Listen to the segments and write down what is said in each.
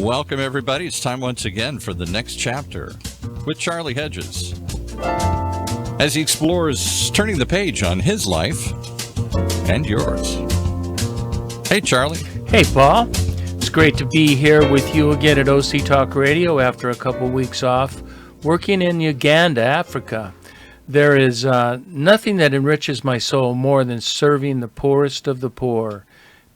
Welcome, everybody. It's time once again for the next chapter with Charlie Hedges as he explores turning the page on his life and yours. Hey, Charlie. Hey, Paul. It's great to be here with you again at OC Talk Radio after a couple weeks off working in Uganda, Africa. There is nothing that enriches my soul more than serving the poorest of the poor,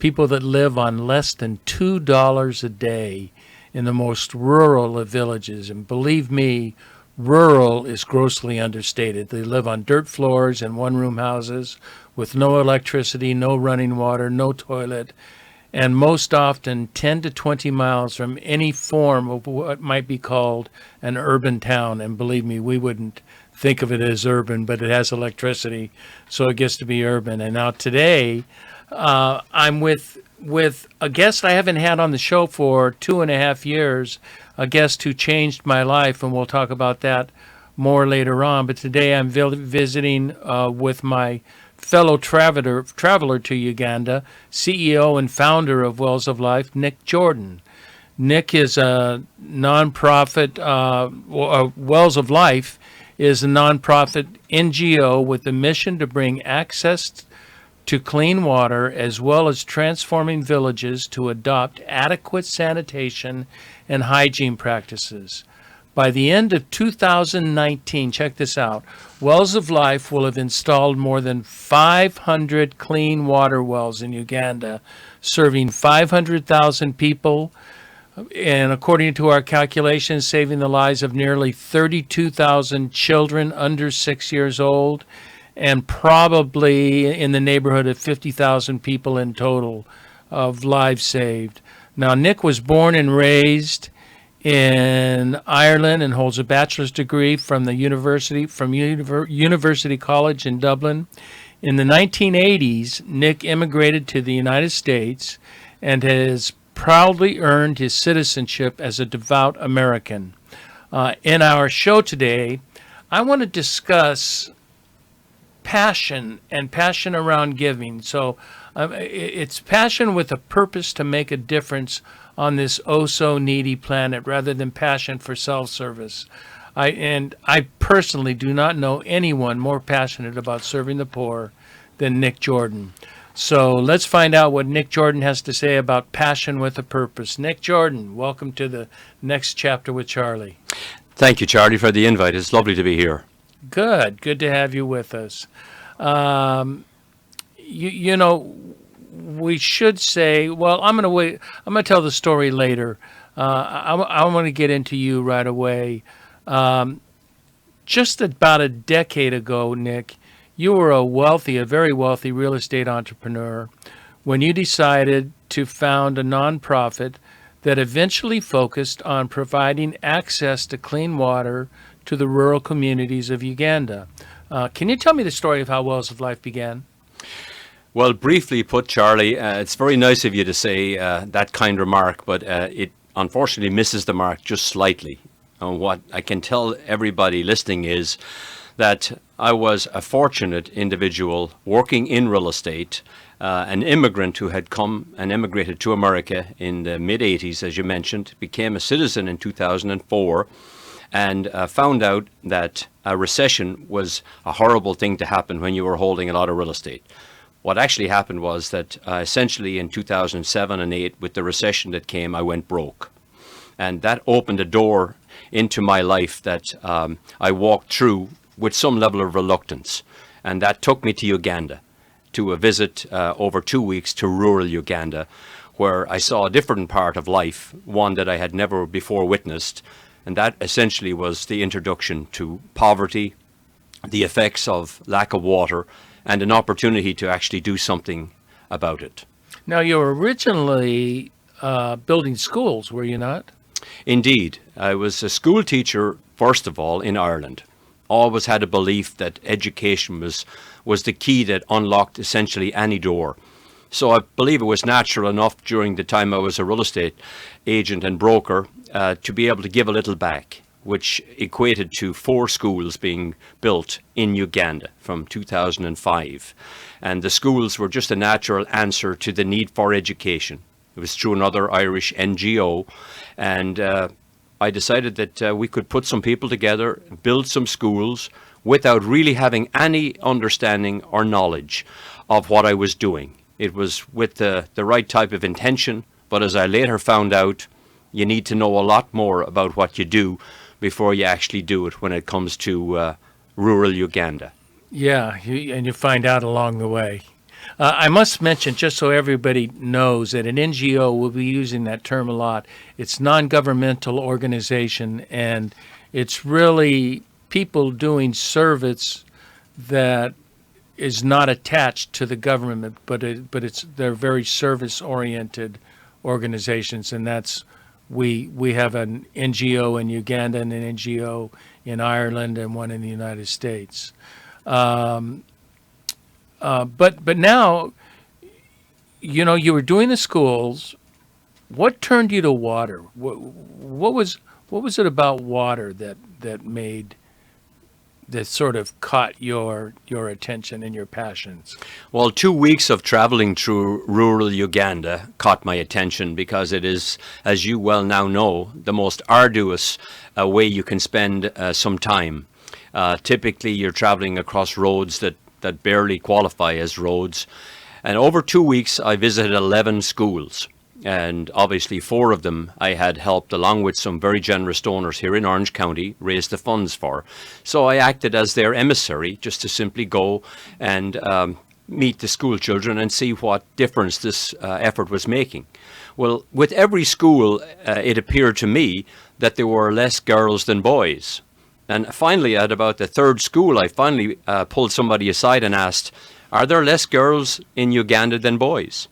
people that live on less than $2 a day in the most rural of villages. And believe me, rural is grossly understated. They live on dirt floors and one-room houses with no electricity, no running water, no toilet, and most often 10 to 20 miles from any form of what might be called an urban town. And believe me, we wouldn't think of it as urban, but it has electricity, so it gets to be urban. And now today, I'm with a guest I haven't had on the show for 2.5 years, a guest who changed my life, and we'll talk about that more later on. But today I'm visiting with my fellow traveler to Uganda, CEO and founder of Wells of Life, Nick Jordan. Nick is a nonprofit, Wells of Life is a nonprofit NGO with the mission to bring access to clean water as well as transforming villages to adopt adequate sanitation and hygiene practices. By the end of 2019, check this out, Wells of Life will have installed more than 500 clean water wells in Uganda, serving 500,000 people, and according to our calculations, saving the lives of nearly 32,000 children under 6 years old, and probably in the neighborhood of 50,000 people in total of lives saved. Now, Nick was born and raised in Ireland and holds a bachelor's degree from the University College in Dublin. In the 1980s, Nick immigrated to the United States and has proudly earned his citizenship as a devout American. In our show today, I want to discuss passion and passion around giving. So it's passion with a purpose to make a difference on this oh-so-needy planet rather than passion for self-service. I personally do not know anyone more passionate about serving the poor than Nick Jordan. So let's find out what Nick Jordan has to say about passion with a purpose. Nick Jordan, welcome to the next chapter with Charlie. Thank you, Charlie, for the invite. It's lovely to be here. Good to have you with us. You know, we should say, well, I'm going to wait. I'm going to tell the story later. I want to get into you right away. Just about a decade ago, Nick, you were a very wealthy real estate entrepreneur when you decided to found a nonprofit that eventually focused on providing access to clean water to the rural communities of Uganda. Can you tell me the story of how Wells of Life began? Well, briefly put, Charlie, it's very nice of you to say that kind remark, but it unfortunately misses the mark just slightly. And what I can tell everybody listening is that I was a fortunate individual working in real estate, an immigrant who had come and immigrated to America in the mid-'80s, as you mentioned, became a citizen in 2004, and found out that a recession was a horrible thing to happen when you were holding a lot of real estate. What actually happened was that essentially in 2007 and 8, with the recession that came, I went broke. And that opened a door into my life that I walked through with some level of reluctance. And that took me to Uganda, to a visit over 2 weeks to rural Uganda, where I saw a different part of life, one that I had never before witnessed. And that essentially was the introduction to poverty, the effects of lack of water, and an opportunity to actually do something about it. Now, you were originally building schools, were you not? Indeed. I was a school teacher, first of all, in Ireland. Always had a belief that education was the key that unlocked essentially any door. So I believe it was natural enough during the time I was a real estate agent and broker to be able to give a little back, which equated to 4 schools being built in Uganda from 2005. And the schools were just a natural answer to the need for education. It was through another Irish NGO, and I decided that we could put some people together, build some schools, without really having any understanding or knowledge of what I was doing. It was with the right type of intention, but as I later found out, you need to know a lot more about what you do before you actually do it when it comes to rural Uganda. Yeah, and you find out along the way. I must mention, just so everybody knows, that an NGO, will be using that term a lot. It's non-governmental organization, and it's really people doing service that is not attached to the government, but they're very service-oriented organizations, and that's we have an NGO in Uganda and an NGO in Ireland and one in the United States. But now, you were doing the schools. What turned you to water? What was it about water that sort of caught your attention and your passions? Well, 2 weeks of traveling through rural Uganda caught my attention because it is, as you well now know, the most arduous way you can spend some time. Typically, you're traveling across roads that barely qualify as roads. And over 2 weeks, I visited 11 schools. And obviously 4 of them I had helped, along with some very generous donors here in Orange County, raise the funds for. So I acted as their emissary, just to simply go and meet the school children and see what difference this effort was making. Well, with every school, it appeared to me that there were less girls than boys. And finally, at about the 3rd school, I finally pulled somebody aside and asked, "Are there less girls in Uganda than boys?"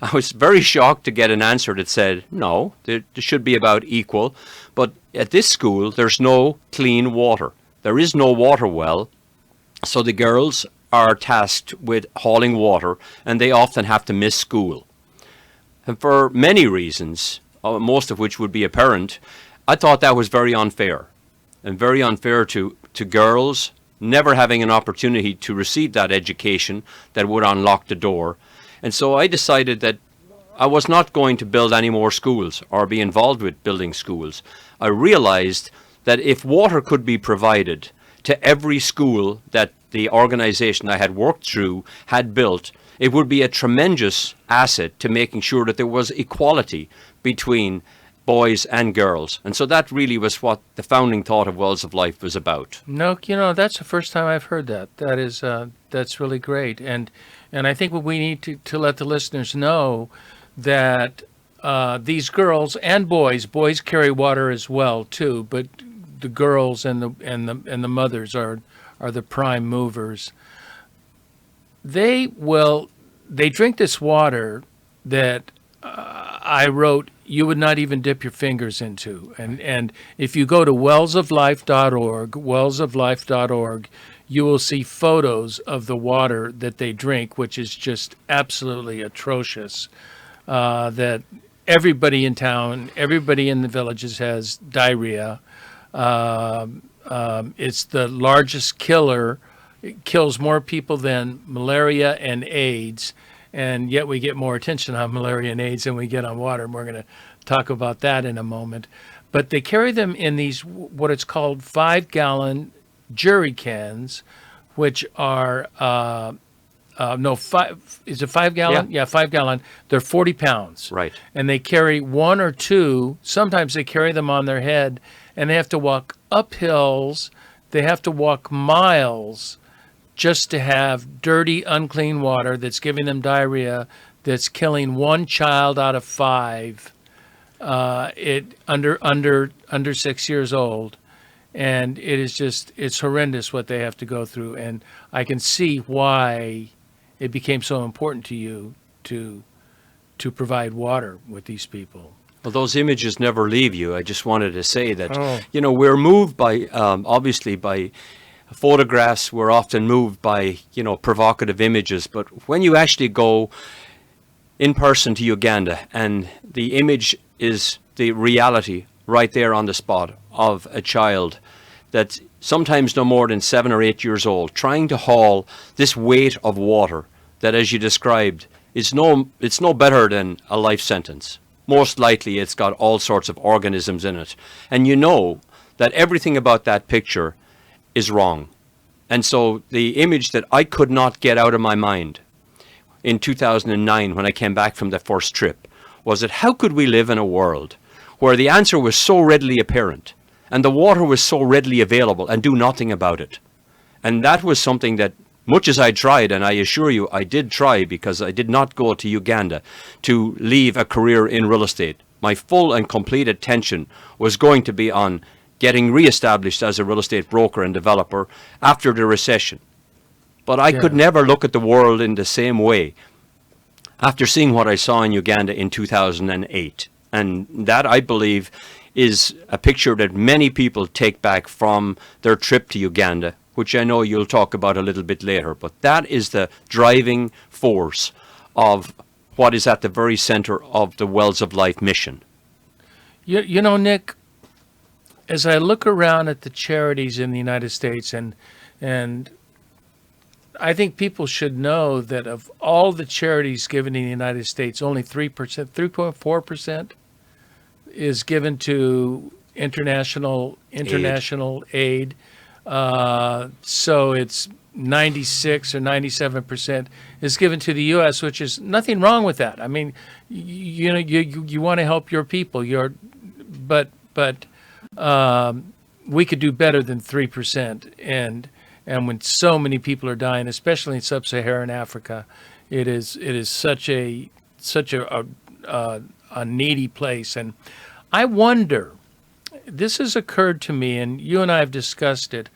I was very shocked to get an answer that said, no, there should be about equal. But at this school, there's no clean water. There is no water well. So the girls are tasked with hauling water, and they often have to miss school. And for many reasons, most of which would be apparent, I thought that was very unfair. And very unfair to girls never having an opportunity to receive that education that would unlock the door. And so I decided that I was not going to build any more schools or be involved with building schools. I realized that if water could be provided to every school that the organization I had worked through had built, it would be a tremendous asset to making sure that there was equality between boys and girls. And so that really was what the founding thought of Wells of Life was about. No, that's the first time I've heard that. That's really great. And I think what we need to let the listeners know that these girls and boys carry water as well too, but the girls and the mothers are the prime movers. They drink this water that I wrote you would not even dip your fingers into. And if you go to wellsoflife.org, you will see photos of the water that they drink, which is just absolutely atrocious. That everybody in town, everybody in the villages has diarrhea. It's the largest killer. It kills more people than malaria and AIDS. And yet we get more attention on malaria and AIDS than we get on water. And we're going to talk about that in a moment. But they carry them in these, what it's called 5-gallon jerry cans, which are, is it 5 gallon? Yeah, 5 gallon. They're 40 pounds. Right. And they carry 1 or 2. Sometimes they carry them on their head, and they have to walk up hills. They have to walk miles just to have dirty, unclean water that's giving them diarrhea, that's killing 1 child out of 5, under 6 years old. And it is just, it's horrendous what they have to go through. And I can see why it became so important to you to provide water with these people. Well, those images never leave you. I just wanted to say that, we're moved by, obviously by photographs. We're often moved by, provocative images. But when you actually go in person to Uganda and the image is the reality right there on the spot of a child that's sometimes no more than 7 or 8 years old, trying to haul this weight of water that, as you described, it's no better than a life sentence. Most likely it's got all sorts of organisms in it. And you know that everything about that picture is wrong. And so the image that I could not get out of my mind in 2009 when I came back from the first trip was that how could we live in a world where the answer was so readily apparent and the water was so readily available and do nothing about it? And that was something that, much as I tried, and I assure you I did try, because I did not go to Uganda to leave a career in real estate. My full and complete attention was going to be on getting reestablished as a real estate broker and developer after the recession. But I could never look at the world in the same way after seeing what I saw in Uganda in 2008. And that, I believe, is a picture that many people take back from their trip to Uganda, which I know you'll talk about a little bit later. But that is the driving force of what is at the very center of the Wells of Life mission. You know, Nick, as I look around at the charities in the United States, and I think people should know that of all the charities given in the United States, only 3%, 3.4% is given to international aid. So it's 96 or 97% is given to the U.S., which is nothing wrong with that. I mean, you know, you want to help your people. But we could do better than 3%. And when so many people are dying, especially in sub-Saharan Africa, it is such a needy place. And I wonder, this has occurred to me, and you and I have discussed it,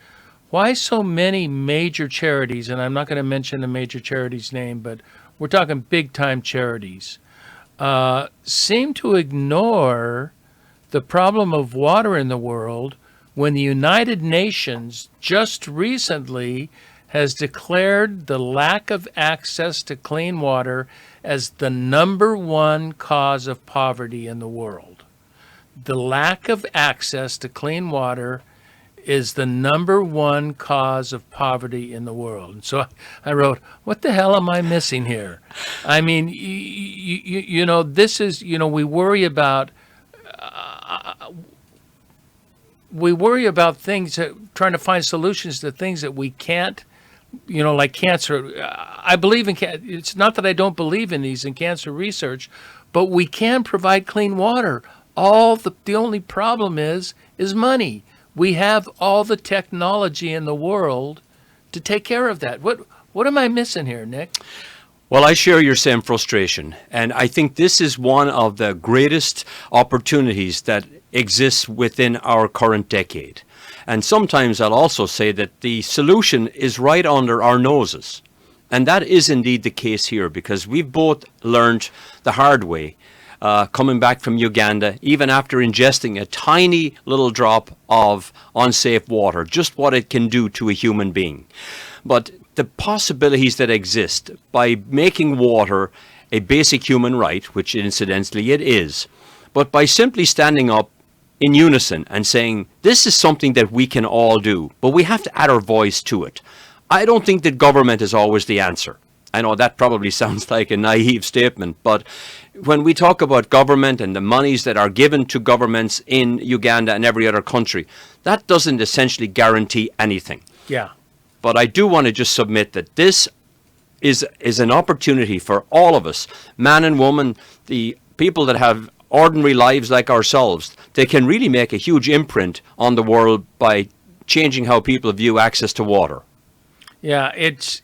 why so many major charities, and I'm not going to mention the major charity's name, but we're talking big-time charities, seem to ignore the problem of water in the world when the United Nations just recently has declared the lack of access to clean water as the #1 cause of poverty in the world. The lack of access to clean water is the #1 cause of poverty in the world. And so I wrote, what the hell am I missing here? I mean, you know, this is, you know, we worry about things, trying to find solutions to things that we can't, you know, like cancer. I believe in, it's not that I don't believe in these in cancer research, but we can provide clean water. The only problem is money. We have all the technology in the world to take care of that. What am I missing here, Nick? Well, I share your same frustration, and I think this is one of the greatest opportunities that exists within our current decade. And sometimes I'll also say that the solution is right under our noses. And that is indeed the case here, because we've both learned the hard way, coming back from Uganda, even after ingesting a tiny little drop of unsafe water, just what it can do to a human being. But the possibilities that exist by making water a basic human right, which incidentally it is, but by simply standing up in unison and saying, this is something that we can all do, but we have to add our voice to it. I don't think that government is always the answer. I know that probably sounds like a naive statement, but when we talk about government and the monies that are given to governments in Uganda and every other country, that doesn't essentially guarantee anything. Yeah. But I do want to just submit that this is an opportunity for all of us, man and woman, the people that have ordinary lives like ourselves. They can really make a huge imprint on the world by changing how people view access to water. Yeah, it's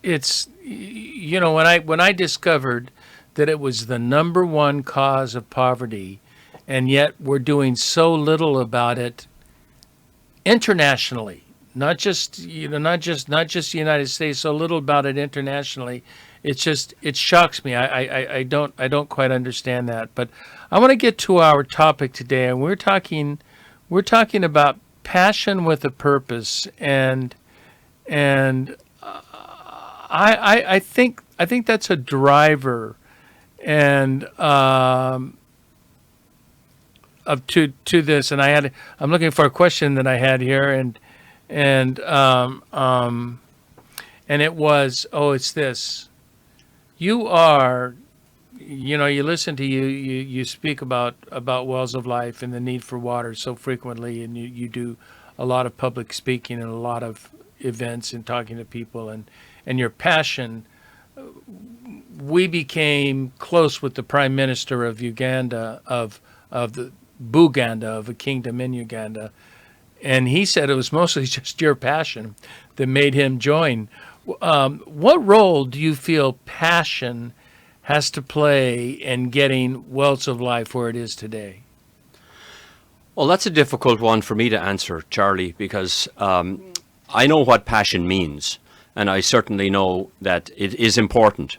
you know, when I discovered that it was the #1 cause of poverty, and yet we're doing so little about it internationally, not just the United States, so little about it internationally. It shocks me. I don't quite understand that. But I want to get to our topic today, and we're talking about passion with a purpose, and I think that's a driver, and to this. And I'm looking for a question that I had here, and it was, it's this. You are you listen to you speak about Wells of Life and the need for water so frequently, and you do a lot of public speaking and a lot of events and talking to people, and your passion. We became close with the Prime Minister of Uganda, of the Buganda, of a kingdom in Uganda, and he said it was mostly just your passion that made him join. What role do you feel passion has to play in getting Wells of Life where it is today? Well, that's a difficult one for me to answer, Charlie, because I know what passion means, and I certainly know that it is important.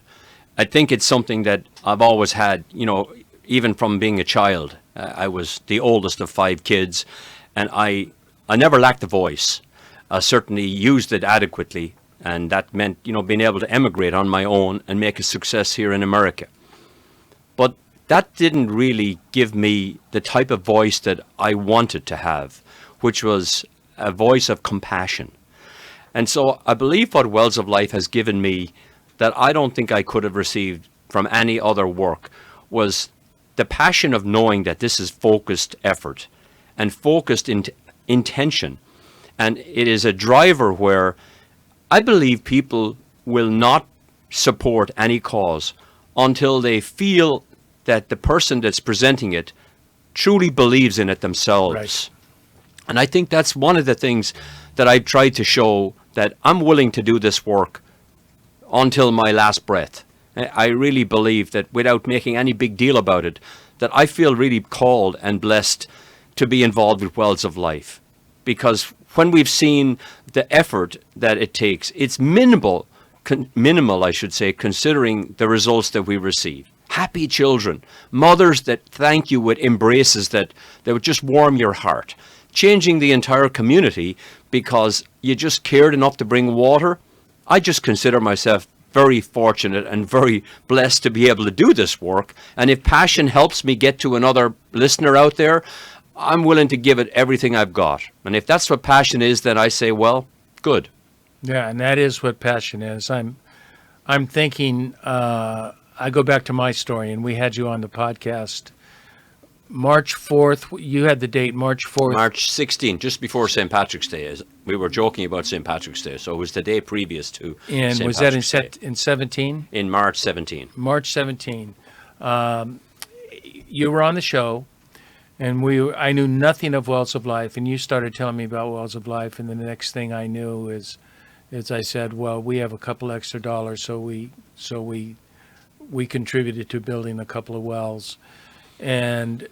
I think it's something that I've always had, even from being a child. I was the oldest of 5 kids, and I never lacked a voice. I certainly used it adequately, and that meant, being able to emigrate on my own and make a success here in America. But that didn't really give me the type of voice that I wanted to have, which was a voice of compassion. And so I believe what Wells of Life has given me that I don't think I could have received from any other work was the passion of knowing that this is focused effort and focused intention. And it is a driver where I believe people will not support any cause until they feel that the person that's presenting it truly believes in it themselves. Right. And I think that's one of the things that I've tried to show, that I'm willing to do this work until my last breath. I really believe that, without making any big deal about it, that I feel really called and blessed to be involved with Wells of Life. Because when we've seen the effort that it takes, it's minimal, I should say, considering the results that we receive. Happy children, mothers that thank you with embraces that would just warm your heart. Changing the entire community because you just cared enough to bring water. I just consider myself very fortunate and very blessed to be able to do this work. And if passion helps me get to another listener out there, I'm willing to give it everything I've got. And if that's what passion is, then I say, well, good. Yeah, and that is what passion is. I'm thinking, I go back to my story, and we had you on the podcast. March 4th, you had the date, March 4th. March 16th, just before St. Patrick's Day. We were joking about St. Patrick's Day, so it was the day previous to And St. was Patrick's that Day. in 17? In March 17. March 17. You were on the show, and I knew nothing of Wells of Life, and you started telling me about Wells of Life, and the next thing I knew is I said, well, we have a couple extra dollars, so we contributed to building a couple of wells. And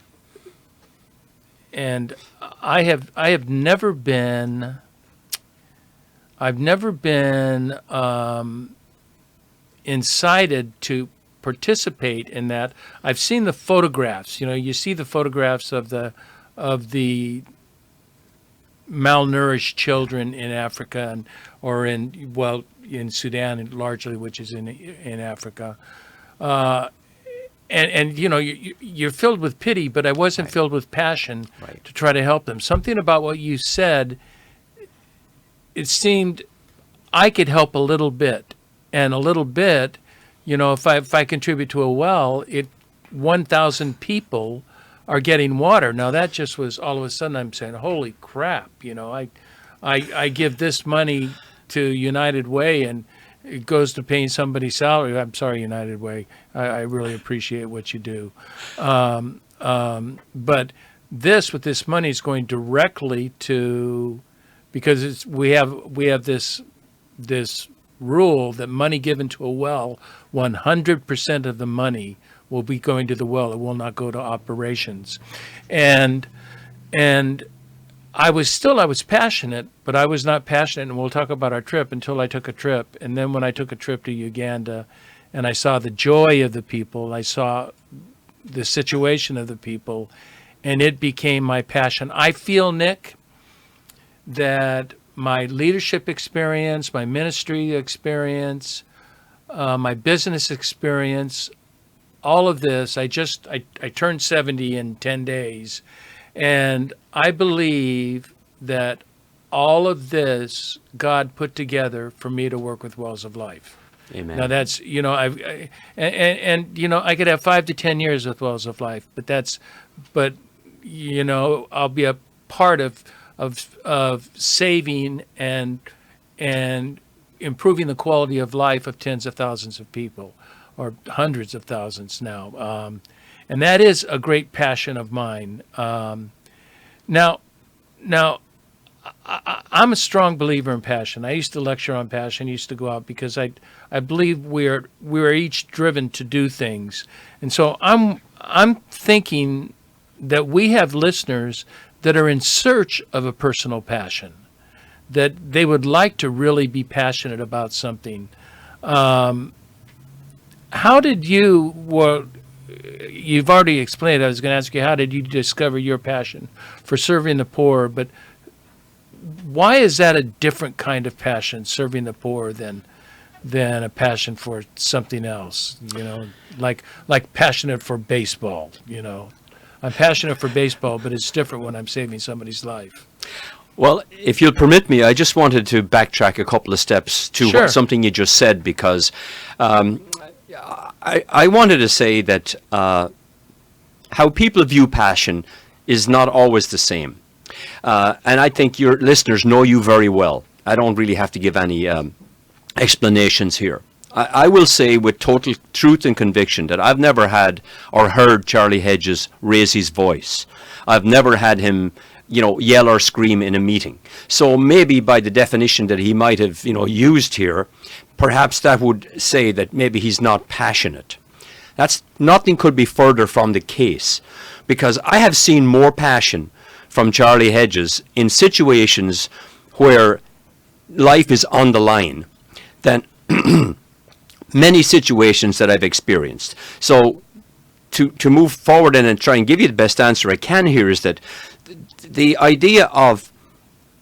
I have never been incited to participate in that. I've seen the photographs. You see the photographs of the malnourished children in Africa or in Sudan largely, which is in Africa. And you're filled with pity, but I wasn't filled with passion to try to help them. Something about what you said, it seemed I could help a little bit. And a little bit, if I contribute to a well, 1,000 people are getting water. Now that just was, all of a sudden I'm saying, holy crap, I give this money to United Way and it goes to paying somebody's salary. I'm sorry, United Way. I really appreciate what you do. But with this money is going directly to, because we have this rule that money given to a well, 100% of the money will be going to the well. It will not go to operations. And I was passionate, but I was not passionate, and we'll talk about our trip, until I took a trip. And then when I took a trip to Uganda and I saw the joy of the people, I saw the situation of the people, and it became my passion. I feel, Nick, that my leadership experience, my ministry experience, my business experience, all of this, I turned 70 in 10 days. And I believe that all of this God put together for me to work with Wells of Life. Amen. Now that's, I could have 5 to 10 years with Wells of Life, but I'll be a part of saving and improving the quality of life of tens of thousands of people, or hundreds of thousands now. And that is a great passion of mine. Now, I'm a strong believer in passion. I used to lecture on passion, used to go out, because I believe we're each driven to do things. And so I'm thinking that we have listeners that are in search of a personal passion, that they would like to really be passionate about something. How did you've already explained, I was going to ask you, how did you discover your passion for serving the poor, but why is that a different kind of passion, serving the poor, than a passion for something else? Like passionate for baseball. I'm passionate for baseball, but it's different when I'm saving somebody's life. Well, if you'll permit me, I just wanted to backtrack a couple of steps to something you just said, because I wanted to say that how people view passion is not always the same. And I think your listeners know you very well. I don't really have to give any explanations here. I will say with total truth and conviction that I've never had or heard Charlie Hedges raise his voice. I've never had him, yell or scream in a meeting. So maybe by the definition that he might have, used here, perhaps that would say that maybe he's not passionate. Nothing could be further from the case, because I have seen more passion from Charlie Hedges in situations where life is on the line than many situations that I've experienced. So to move forward and try and give you the best answer I can here is that the idea of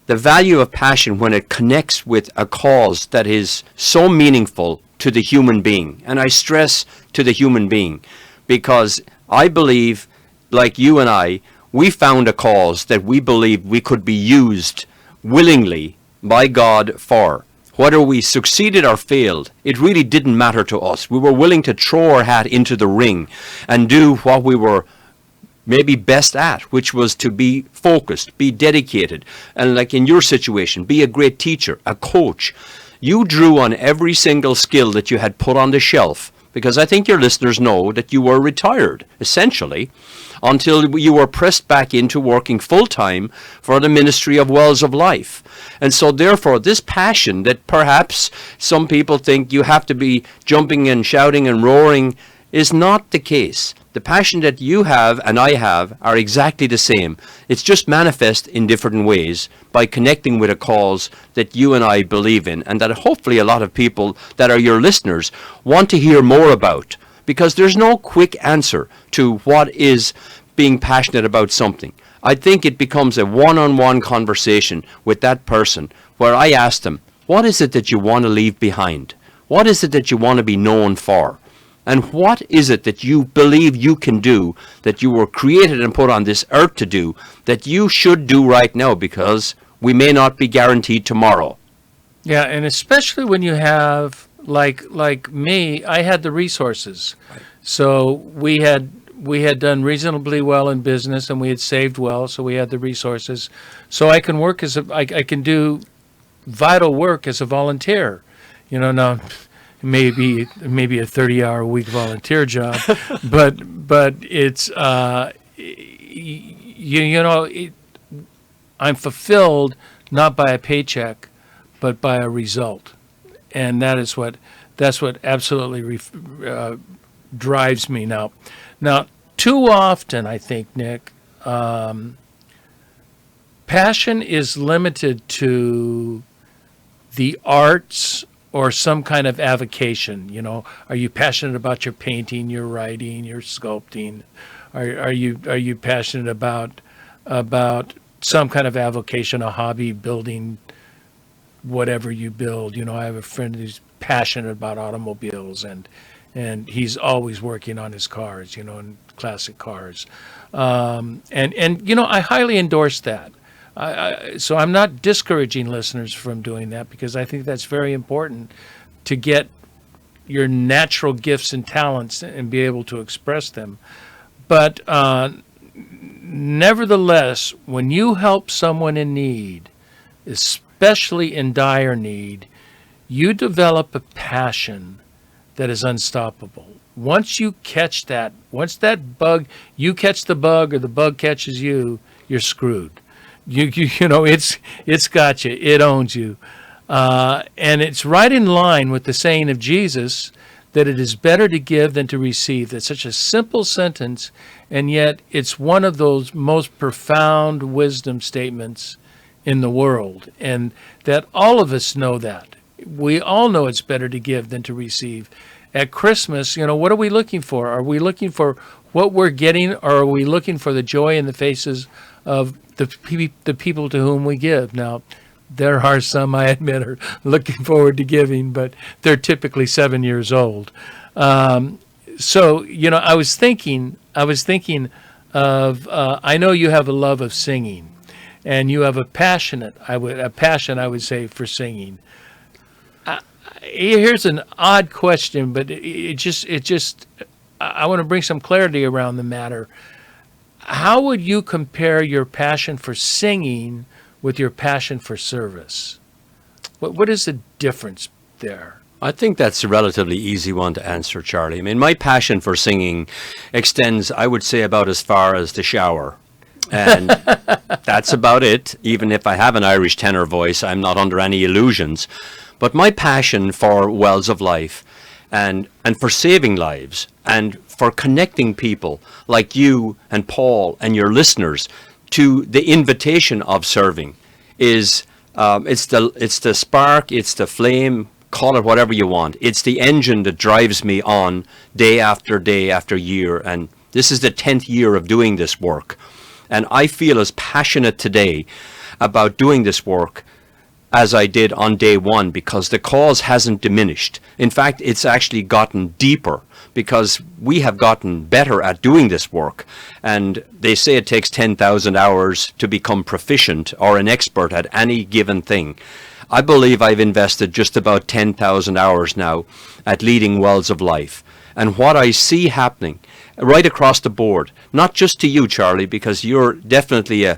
the value of passion when it connects with a cause that is so meaningful to the human being, and I stress to the human being, because I believe, like you and I, we found a cause that we believed we could be used willingly by God for. Whether we succeeded or failed, it really didn't matter to us. We were willing to throw our hat into the ring and do what we were maybe best at, which was to be focused, be dedicated, and like in your situation, be a great teacher, a coach. You drew on every single skill that you had put on the shelf, because I think your listeners know that you were retired, essentially, until you were pressed back into working full-time for the ministry of Wells of Life. And so therefore, this passion that perhaps some people think you have to be jumping and shouting and roaring is not the case. The passion that you have and I have are exactly the same. It's just manifest in different ways by connecting with a cause that you and I believe in, and that hopefully a lot of people that are your listeners want to hear more about. Because there's no quick answer to what is being passionate about something. I think it becomes a one-on-one conversation with that person where I ask them, what is it that you want to leave behind? What is it that you want to be known for? And what is it that you believe you can do, that you were created and put on this earth to do, that you should do right now, because we may not be guaranteed tomorrow? Yeah, and especially when you have, like me, I had the resources. Right. So we had done reasonably well in business, and we had saved well, so we had the resources. So I can work I can do vital work as a volunteer. Now maybe a 30-hour a week volunteer job, but it's I'm fulfilled not by a paycheck, but by a result, and that's what absolutely drives me now. Now, too often, I think, Nick, passion is limited to the arts or some kind of avocation. Are you passionate about your painting, your writing, your sculpting? Are you passionate about some kind of avocation, a hobby, building whatever you build? I have a friend who's passionate about automobiles, and he's always working on his cars, and classic cars. And I highly endorse that. So I'm not discouraging listeners from doing that, because I think that's very important to get your natural gifts and talents and be able to express them. But nevertheless, when you help someone in need, especially in dire need, you develop a passion that is unstoppable. Once you catch that, once that bug, you catch the bug or the bug catches you, you're screwed. You know, it's got you. It owns you. And it's right in line with the saying of Jesus that it is better to give than to receive. That's such a simple sentence, and yet it's one of those most profound wisdom statements in the world, and that all of us know that. We all know it's better to give than to receive. At Christmas, you know, what are we looking for? Are we looking for what we're getting, or are we looking for the joy in the faces of the people to whom we give? Now, there are some, I admit, are looking forward to giving, but they're typically 7 years old. So, you know, I was thinking of, I know you have a love of singing, and you have a passion, I would say, for singing. Here's an odd question, but I want to bring some clarity around the matter. How would you compare your passion for singing with your passion for service? What is the difference there? I think that's a relatively easy one to answer, Charlie. I mean, my passion for singing extends, I would say, about as far as the shower. And that's about it. Even if I have an Irish tenor voice, I'm not under any illusions. But my passion for Wells of Life and for saving lives and for connecting people like you and Paul and your listeners to the invitation of serving is it's the spark, it's the flame, call it whatever you want. It's the engine that drives me on day after year. And this is the 10th year of doing this work. And I feel as passionate today about doing this work as I did on day one, because the cause hasn't diminished. In fact, it's actually gotten deeper because we have gotten better at doing this work. And they say it takes 10,000 hours to become proficient or an expert at any given thing. I believe I've invested just about 10,000 hours now at leading Wells of Life. And what I see happening right across the board, not just to you, Charlie, because you're definitely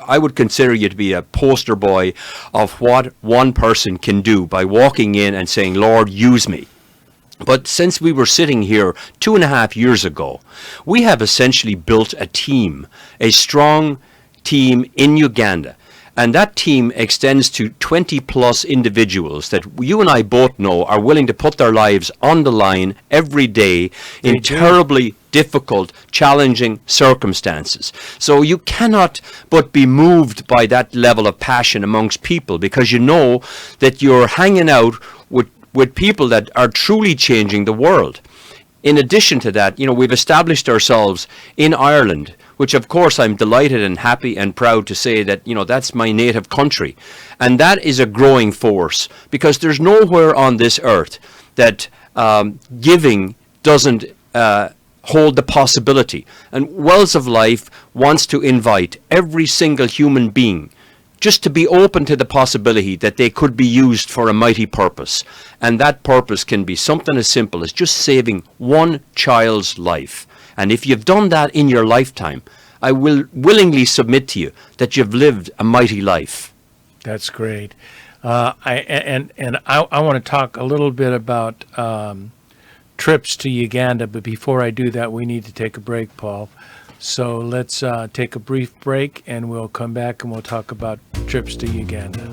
I would consider you to be a poster boy of what one person can do by walking in and saying, Lord, use me. But since we were sitting here 2.5 years ago, we have essentially built a team, a strong team in Uganda. And that team extends to 20 plus individuals that you and I both know are willing to put their lives on the line every day in terribly difficult, challenging circumstances. So you cannot but be moved by that level of passion amongst people, because you know that you're hanging out with people that are truly changing the world. In addition to that, you know, we've established ourselves in Ireland, which of course I'm delighted and happy and proud to say that, you know, that's my native country. And that is a growing force, because there's nowhere on this earth that giving doesn't hold the possibility. And Wells of Life wants to invite every single human being just to be open to the possibility that they could be used for a mighty purpose. And that purpose can be something as simple as just saving one child's life. And if you've done that in your lifetime, I will willingly submit to you that you've lived a mighty life. That's great. I want to talk a little bit about trips to Uganda, but before I do that, we need to take a break, Paul. So let's take a brief break, and we'll come back and we'll talk about trips to Uganda.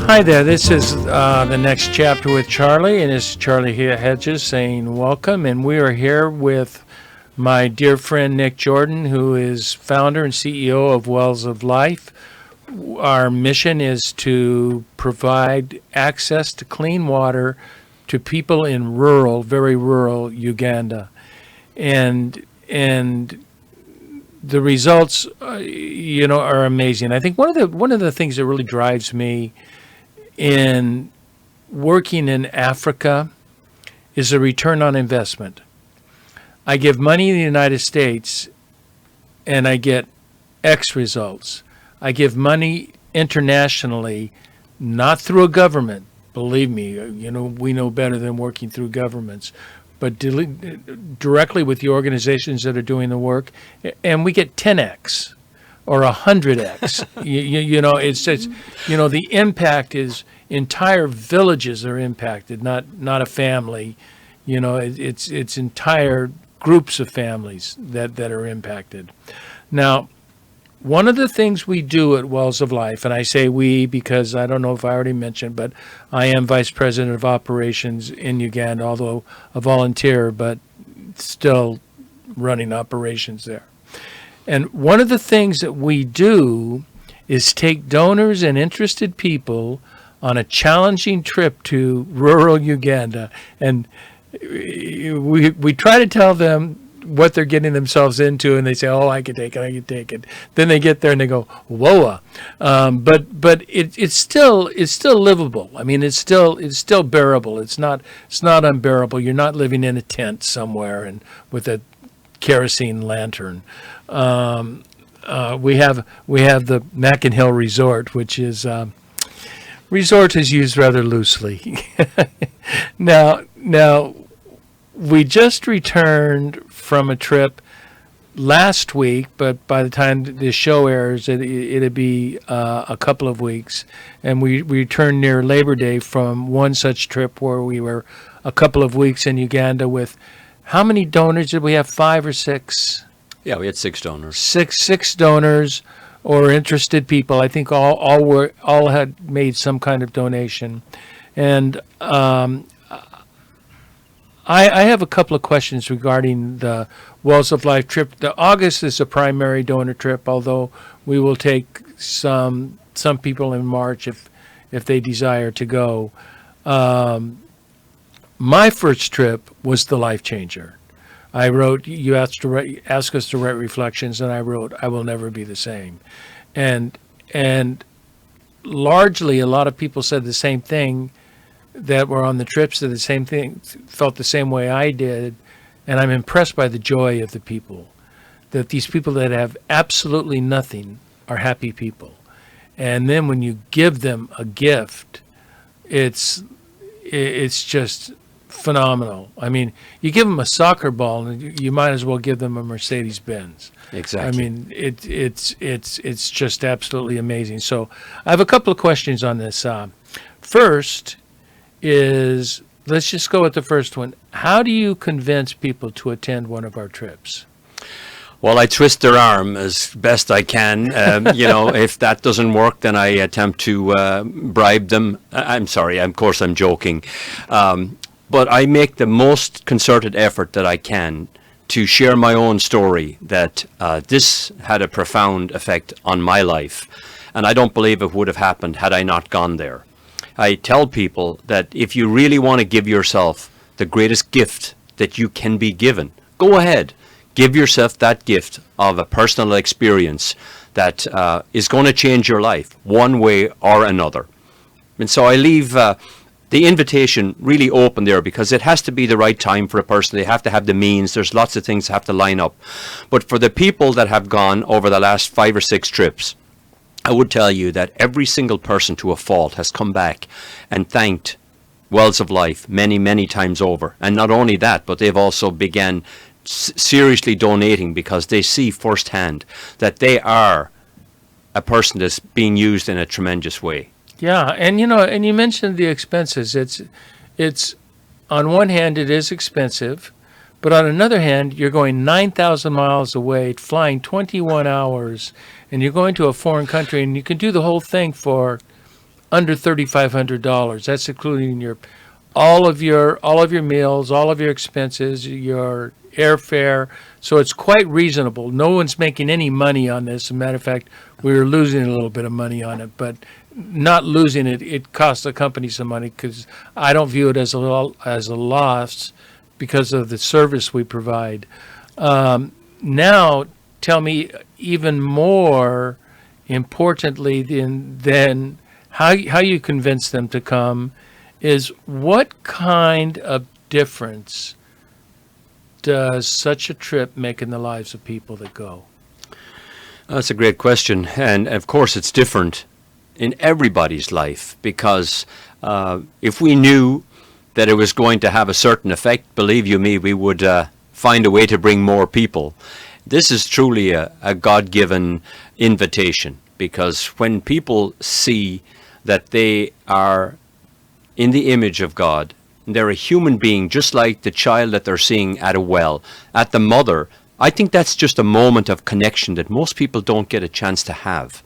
Hi there, this is the next chapter with Charlie, and it's Charlie Hedges saying welcome, and we are here with my dear friend Nick Jordan, who is founder and CEO of Wells of Life. Our mission is to provide access to clean water to people in rural, very rural Uganda, and the results, are amazing. I think one of the things that really drives me in working in Africa is a return on investment. I give money in the United States, and I get X results. I give money internationally, not through a government. Believe me, we know better than working through governments, but directly with the organizations that are doing the work, and we get 10x or 100x. The impact is entire villages are impacted, not a family. It's entire groups of families that are impacted. Now, one of the things we do at Wells of Life, and I say we because I don't know if I already mentioned, but I am Vice President of Operations in Uganda, although a volunteer, but still running operations there. And one of the things that we do is take donors and interested people on a challenging trip to rural Uganda, and we try to tell them what they're getting themselves into, and they say, "Oh, I can take it." Then they get there and they go, "Whoa!" But it's still livable. I mean, it's still bearable. It's not unbearable. You're not living in a tent somewhere and with a kerosene lantern. We have the Mackin Hill Resort, which is resort is used rather loosely. Now we just returned from a trip last week, but by the time the show airs, it'd be a couple of weeks. And we returned near Labor Day from one such trip where we were a couple of weeks in Uganda with, how many donors did we have? 5 or 6? Yeah, we had 6 donors. Six donors or interested people. I think all had made some kind of donation. And I have a couple of questions regarding the Wells of Life trip. The August is a primary donor trip, although we will take some people in March if they desire to go. My first trip was the Life Changer. I wrote, you asked us to write reflections, and I wrote, I will never be the same. And largely a lot of people said the same thing that were on the trips, did the same thing, felt the same way I did. And I'm impressed by the joy of the people, that these people that have absolutely nothing are happy people. And then when you give them a gift, it's just phenomenal. I mean, you give them a soccer ball, and you might as well give them a Mercedes-Benz. Exactly. I mean, it's just absolutely amazing. So I have a couple of questions on this. First is, let's just go with the first one. How do you convince people to attend one of our trips? Well, I twist their arm as best I can. If that doesn't work, then I attempt to bribe them. I'm sorry, of course I'm joking. But I make the most concerted effort that I can to share my own story, that this had a profound effect on my life. And I don't believe it would have happened had I not gone there. I tell people that if you really want to give yourself the greatest gift that you can be given, go ahead. Give yourself that gift of a personal experience that is going to change your life one way or another. And so I leave the invitation really open there, because it has to be the right time for a person. They have to have the means. There's lots of things that have to line up. But for the people that have gone over the last 5 or 6 trips, I would tell you that every single person to a fault has come back and thanked Wells of Life many, many times over. And not only that, but they've also began seriously donating, because they see firsthand that they are a person that's being used in a tremendous way. Yeah, and you mentioned the expenses. It's on one hand it is expensive, but on another hand, you're going 9,000 miles away, flying 21 hours, and you're going to a foreign country, and you can do the whole thing for under $3,500. That's including all of your meals, all of your expenses, your airfare. So it's quite reasonable. No one's making any money on this. As a matter of fact, we were losing a little bit of money on it, but not losing it, it costs the company some money, because I don't view it as a loss because of the service we provide. Now, tell me even more importantly than how you convince them to come is what kind of difference does such a trip make in the lives of people that go? That's a great question. And of course, it's different in everybody's life because if we knew that it was going to have a certain effect, believe you me, we would find a way to bring more people. This is truly a God-given invitation because when people see that they are in the image of God, they're a human being just like the child that they're seeing at a well, at the mother, I think that's just a moment of connection that most people don't get a chance to have.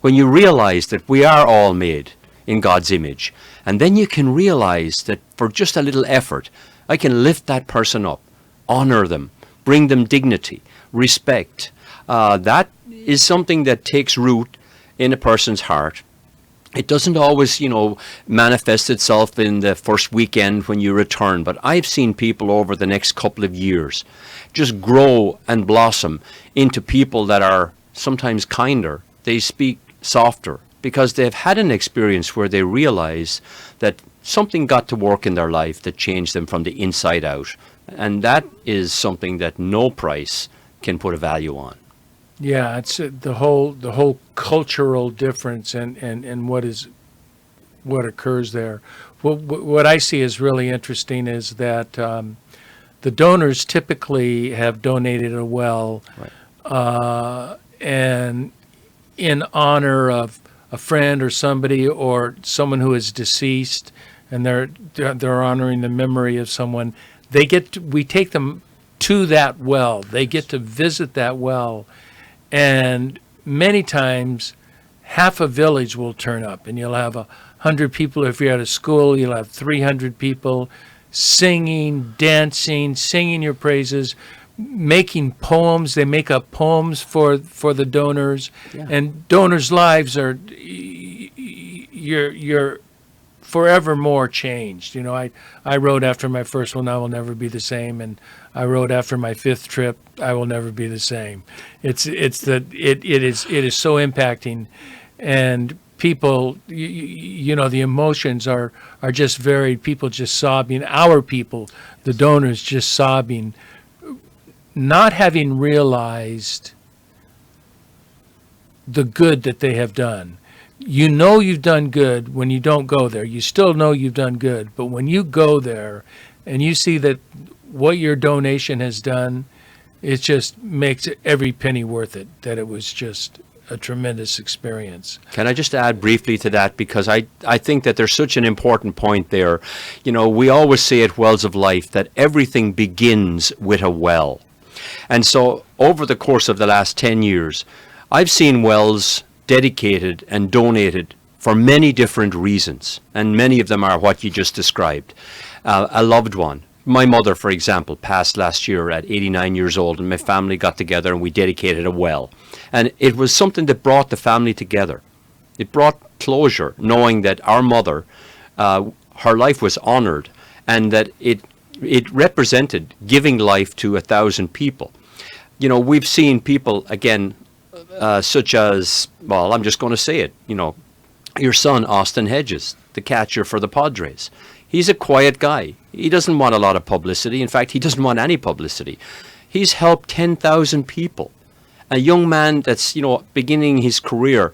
When you realize that we are all made in God's image, and then you can realize that for just a little effort, I can lift that person up, honor them, bring them dignity, respect. That is something that takes root in a person's heart. It doesn't always, manifest itself in the first weekend when you return, but I've seen people over the next couple of years just grow and blossom into people that are sometimes kinder. They speak softer because they've had an experience where they realize that something got to work in their life that changed them from the inside out. And that is something that no price can put a value on. Yeah, it's the whole cultural difference and what occurs there. What I see is really interesting is that the donors typically have donated a well, Right. And in honor of a friend or somebody or someone who is deceased, and they're honoring the memory of someone. We take them to that well. They get to visit that well. And many times, half a village will turn up, and you'll have 100 people. If you're at a school, you'll have 300 people singing, dancing, singing your praises, making poems. They make up poems for the donors, Yeah. and donors' lives are you're forevermore changed. I wrote after my first one, I will never be the same, and I wrote after my fifth trip, I will never be the same. It is so impacting, and people, the emotions are just varied. People just sobbing. Our people, the donors, just sobbing, not having realized the good that they have done. You've done good when you don't go there. You still know you've done good, but when you go there and you see that what your donation has done, it just makes every penny worth it, that it was just a tremendous experience. Can I just add briefly to that? Because I think that there's such an important point there. We always say at Wells of Life that everything begins with a well. And so over the course of the last 10 years, I've seen wells dedicated and donated for many different reasons. And many of them are what you just described. A loved one. My mother, for example, passed last year at 89 years old, and my family got together and we dedicated a well. And it was something that brought the family together. It brought closure, knowing that our mother, her life was honored, and that it represented giving life to 1,000 people. We've seen people, again, such as, well, I'm just going to say it, your son, Austin Hedges, the catcher for the Padres. He's a quiet guy. He doesn't want a lot of publicity. In fact, he doesn't want any publicity. He's helped 10,000 people. A young man that's, beginning his career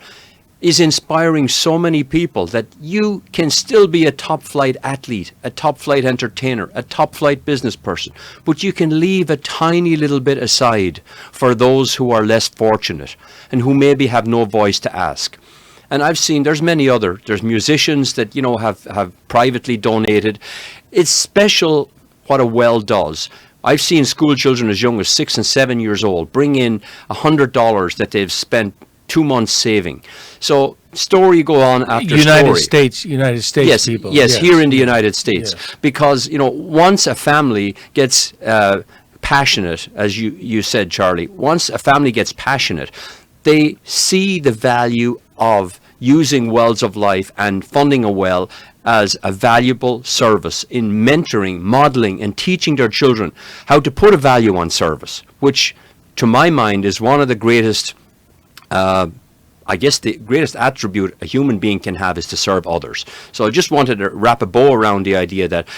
is inspiring so many people that you can still be a top-flight athlete, a top-flight entertainer, a top-flight business person, but you can leave a tiny little bit aside for those who are less fortunate and who maybe have no voice to ask. And I've seen there's musicians that, have privately donated. It's special what a well does. I've seen school children as young as 6 and 7 years old bring in $100 that they've spent 2 months saving. So story go on after United story. States Yes, people. yes, here in the United States. Yes. Because, once a family gets passionate, as you said, Charlie, once a family gets passionate, they see the value of using Wells of Life and funding a well as a valuable service in mentoring, modeling, and teaching their children how to put a value on service, which, to my mind, is one of the greatest, I guess the greatest attribute a human being can have is to serve others. So I just wanted to wrap a bow around the idea that,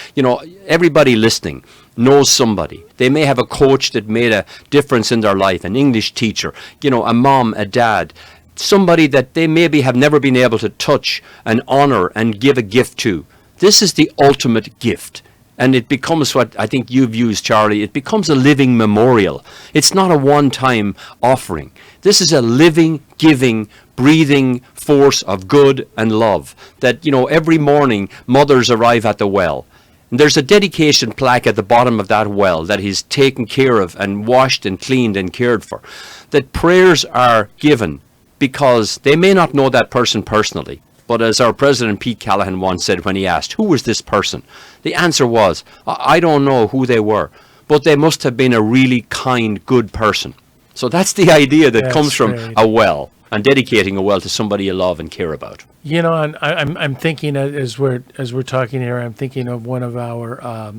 everybody listening knows somebody. They may have a coach that made a difference in their life, an English teacher, a mom, a dad, somebody that they maybe have never been able to touch and honor and give a gift to. This is the ultimate gift. And it becomes what I think you've used, Charlie. It becomes a living memorial. It's not a one-time offering. This is a living, giving, breathing force of good and love that, every morning mothers arrive at the well. And there's a dedication plaque at the bottom of that well that he's taken care of and washed and cleaned and cared for. That prayers are given because they may not know that person personally. But as our president, Pete Callahan, once said when he asked, who was this person? The answer was, I don't know who they were, but they must have been a really kind, good person. So that's the idea that comes from a well, and dedicating a well to somebody you love and care about. And I'm thinking as we're talking here, I'm thinking of one of our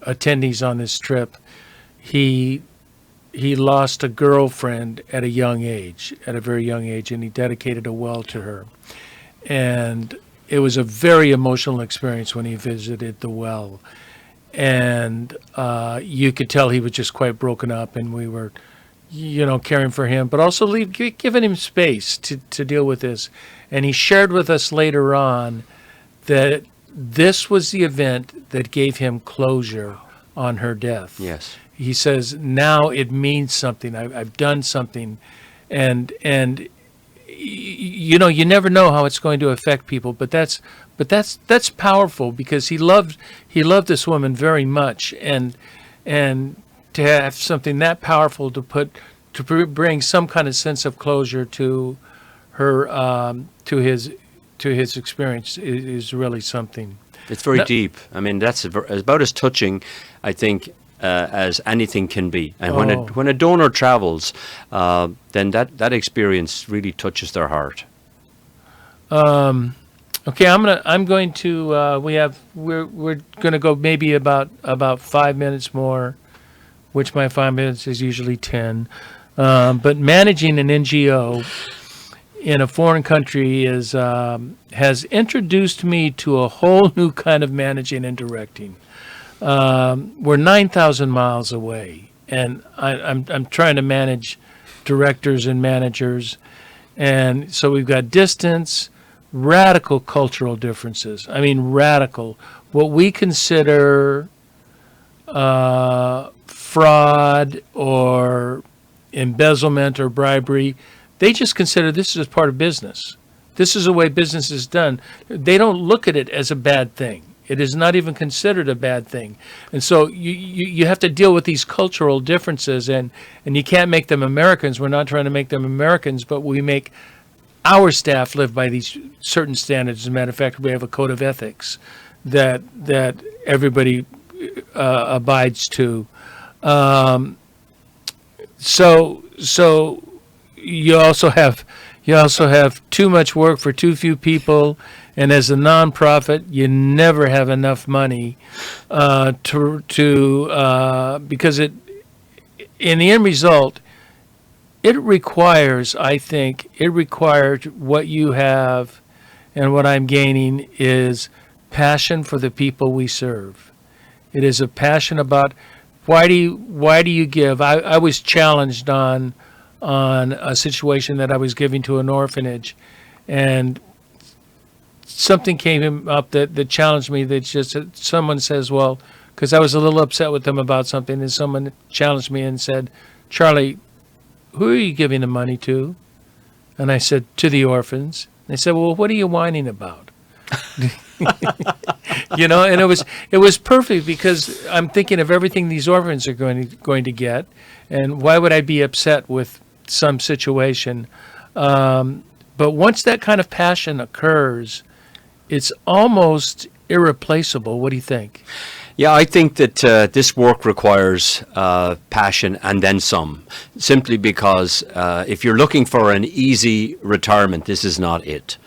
attendees on this trip. He lost a girlfriend at a very young age, and he dedicated a well to her. And it was a very emotional experience when he visited the well. And you could tell he was just quite broken up, and we were, caring for him, but also giving him space to deal with this. And he shared with us later on that this was the event that gave him closure on her death. Yes. He says, now it means something. I've done something. And you never know how it's going to affect people, but that's powerful, because he loved this woman very much, and to have something that powerful to bring some kind of sense of closure to her, to his experience is really something. It's very deep. I mean, that's about as touching, I think, as anything can be. And when a donor travels, then that experience really touches their heart. Okay, I'm going to we're going to go maybe about 5 minutes more, which my 5 minutes is usually 10. But managing an NGO in a foreign country has introduced me to a whole new kind of managing and directing. We're 9,000 miles away, and I'm trying to manage directors and managers, and so we've got distance, radical cultural differences. I mean, radical. What we consider fraud or embezzlement or bribery, they just consider this as part of business. This is the way business is done. They don't look at it as a bad thing. It is not even considered a bad thing. And so you have to deal with these cultural differences, and you can't make them Americans. We're not trying to make them Americans, but we make our staff live by these certain standards. As a matter of fact, we have a code of ethics that everybody abides to. So you also have too much work for too few people. And as a nonprofit, you never have enough money because in the end result, it requires what you have, and what I'm gaining is passion for the people we serve. It is a passion about why do you give? I was challenged on a situation that I was giving to an orphanage, and something came up that challenged me. That just someone says, well, because I was a little upset with them about something, and someone challenged me and said, Charlie, who are you giving the money to? And I said, to the orphans. They said, well, what are you whining about? And it was perfect, because I'm thinking of everything these orphans are going to get, and why would I be upset with some situation? But once that kind of passion occurs, it's almost irreplaceable. What do you think? Yeah, I think that this work requires passion and then some, simply because if you're looking for an easy retirement, this is not it.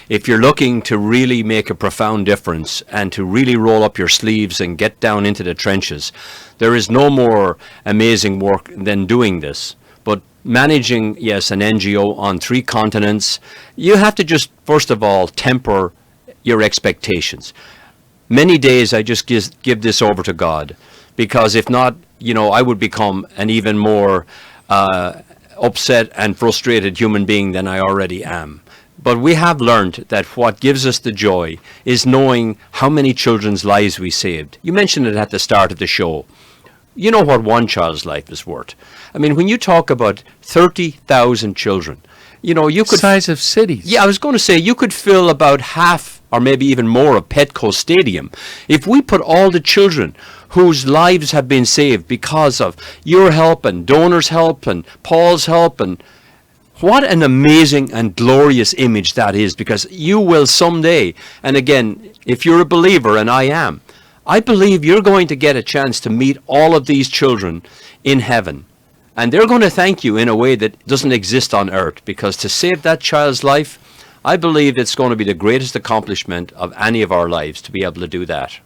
If you're looking to really make a profound difference and to really roll up your sleeves and get down into the trenches, there is no more amazing work than doing this. But managing, yes, an NGO on 3 continents, you have to just, first of all, temper your expectations. Many days I just give this over to God, because if not, I would become an even more upset and frustrated human being than I already am. But we have learned that what gives us the joy is knowing how many children's lives we saved. You mentioned it at the start of the show. You know what one child's life is worth. I mean, when you talk about 30,000 children, you could... Size of cities. Yeah, I was going to say, you could fill about half or maybe even more of Petco Stadium if we put all the children whose lives have been saved because of your help and donors' help and Paul's help. And what an amazing and glorious image that is, because you will someday, and again, if you're a believer, and I am, I believe you're going to get a chance to meet all of these children in heaven. And they're going to thank you in a way that doesn't exist on earth, because to save that child's life, I believe it's going to be the greatest accomplishment of any of our lives to be able to do that.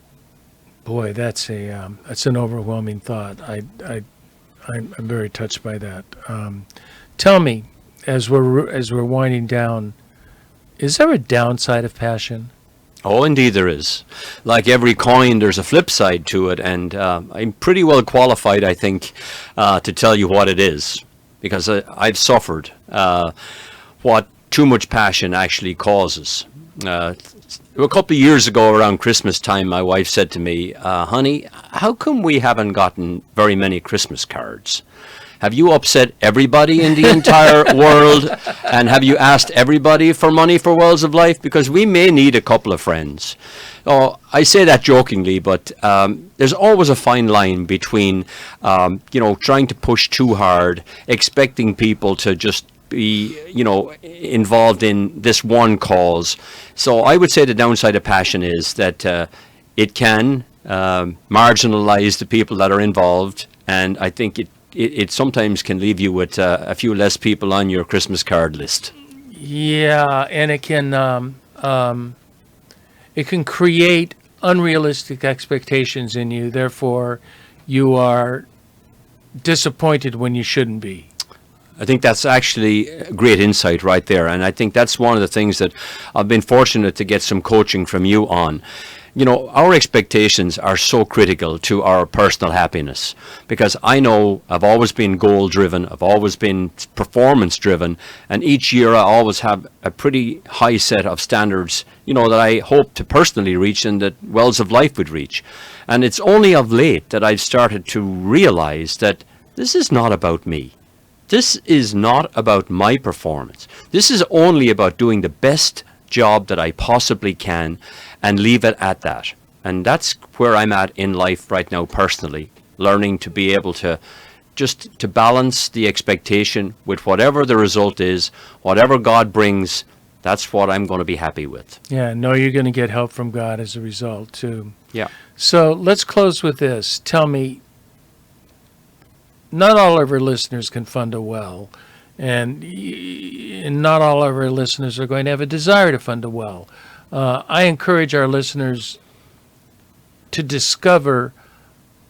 Boy, that's an overwhelming thought. I'm very touched by that. Tell me, as we're winding down, is there a downside of passion? Oh, indeed there is. Like every coin, there's a flip side to it, and I'm pretty well qualified, I think, to tell you what it is, because I've suffered what too much passion actually causes. A couple of years ago, around Christmas time, my wife said to me, honey, how come we haven't gotten very many Christmas cards? Have you upset everybody in the entire world? And have you asked everybody for money for Wells of Life? Because we may need a couple of friends. Oh, I say that jokingly, but there's always a fine line between, trying to push too hard, expecting people to just be, involved in this one cause. So I would say the downside of passion is that it can marginalize the people that are involved, and I think it sometimes can leave you with a few less people on your Christmas card list. Yeah, and it can create unrealistic expectations in you. Therefore, you are disappointed when you shouldn't be. I think that's actually a great insight right there. And I think that's one of the things that I've been fortunate to get some coaching from you on. Our expectations are so critical to our personal happiness, because I know I've always been goal-driven, I've always been performance-driven, and each year I always have a pretty high set of standards, that I hope to personally reach and that Wells of Life would reach. And it's only of late that I've started to realize that this is not about me. This is not about my performance. This is only about doing the best job that I possibly can and leave it at that. And that's where I'm at in life right now personally, learning to be able to just to balance the expectation with whatever the result is, whatever God brings, that's what I'm going to be happy with. Yeah, know you're going to get help from God as a result too. Yeah. So let's close with this. Tell me, not all of our listeners can fund a well, and not all of our listeners are going to have a desire to fund a well. I encourage our listeners to discover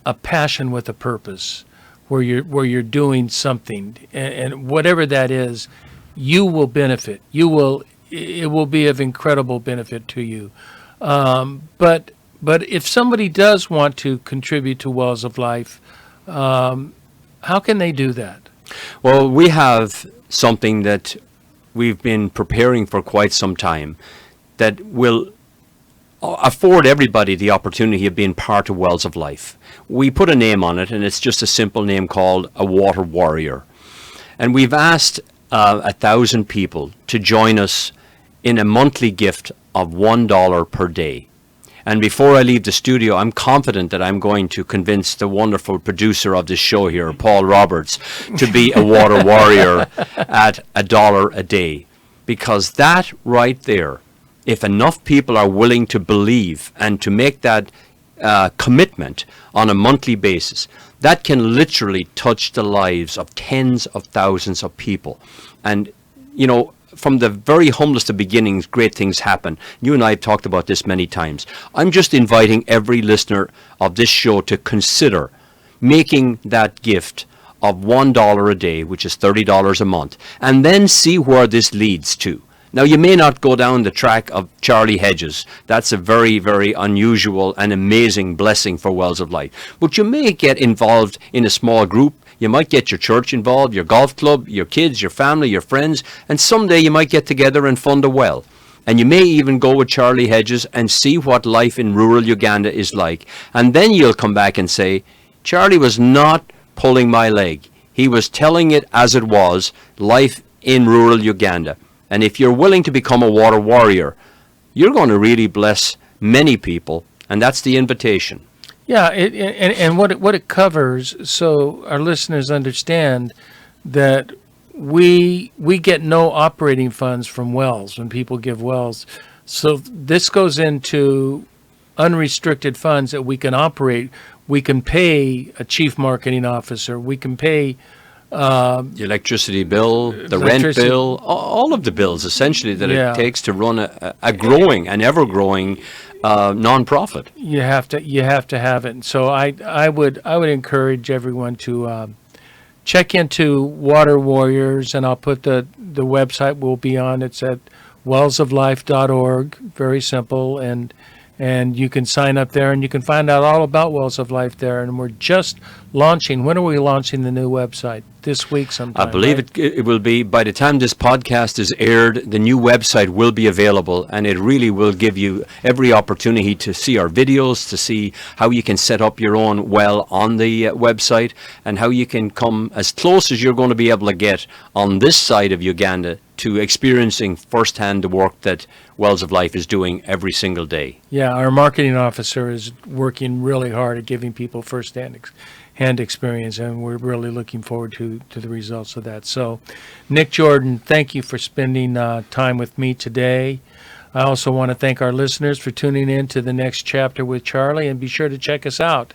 a passion with a purpose, where you're doing something, and whatever that is, you will benefit. It will be of incredible benefit to you. But if somebody does want to contribute to Wells of Life, how can they do that? Well, we have something that we've been preparing for quite some time that will afford everybody the opportunity of being part of Wells of Life. We put a name on it, and it's just a simple name called a Water Warrior. And we've asked 1,000 people to join us in a monthly gift of $1 per day. And before I leave the studio, I'm confident that I'm going to convince the wonderful producer of this show here, Paul Roberts, to be a water warrior at $1 a day. Because that right there, if enough people are willing to believe and to make that commitment on a monthly basis, that can literally touch the lives of tens of thousands of people. And, you know, from the very humblest of beginnings, great things happen. You and I have talked about this many times. I'm just inviting every listener of this show to consider making that gift of $1 a day, which is $30 a month, and then see where this leads to. Now, you may not go down the track of Charlie Hedges. That's a very, very unusual and amazing blessing for Wells of Life. But you may get involved in a small group. You might get your church involved, your golf club, your kids, your family, your friends, and someday you might get together and fund a well. And you may even go with Charlie Hedges and see what life in rural Uganda is like. And then you'll come back and say, Charlie was not pulling my leg. He was telling it as it was, life in rural Uganda. And if you're willing to become a water warrior, you're going to really bless many people, and that's the invitation. Yeah, and what it covers, so our listeners understand that we get no operating funds from wells when people give wells. So this goes into unrestricted funds that we can operate. We can pay a chief marketing officer. We can pay the electricity bill, the rent bill, all of the bills essentially that it takes to run a growing and ever growing nonprofit. You have to have it. And so I would encourage everyone to check into Water Warriors, and I'll put the website will be on. It's at wellsoflife.org. Very simple, and you can sign up there, and you can find out all about Wells of Life there. And we're just launching. When are we launching the new website? This week sometime. I believe right? it will be, by the time this podcast is aired, the new website will be available, and it really will give you every opportunity to see our videos, to see how you can set up your own well on the website, and how you can come as close as you're going to be able to get on this side of Uganda to experiencing firsthand the work that Wells of Life is doing every single day. Yeah, our marketing officer is working really hard at giving people first-hand experience, and we're really looking forward to the results of that. So, Nick Jordan, thank you for spending time with me today. I also want to thank our listeners for tuning in to The Next Chapter with Charlie, and be sure to check us out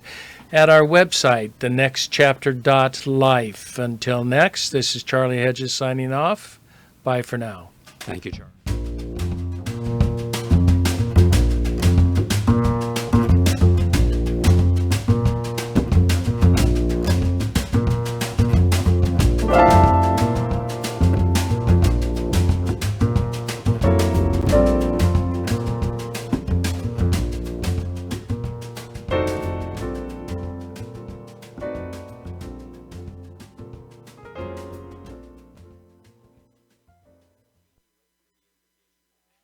at our website, thenextchapter.life. Until next, this is Charlie Hedges signing off. Bye for now. Thank you, Charlie.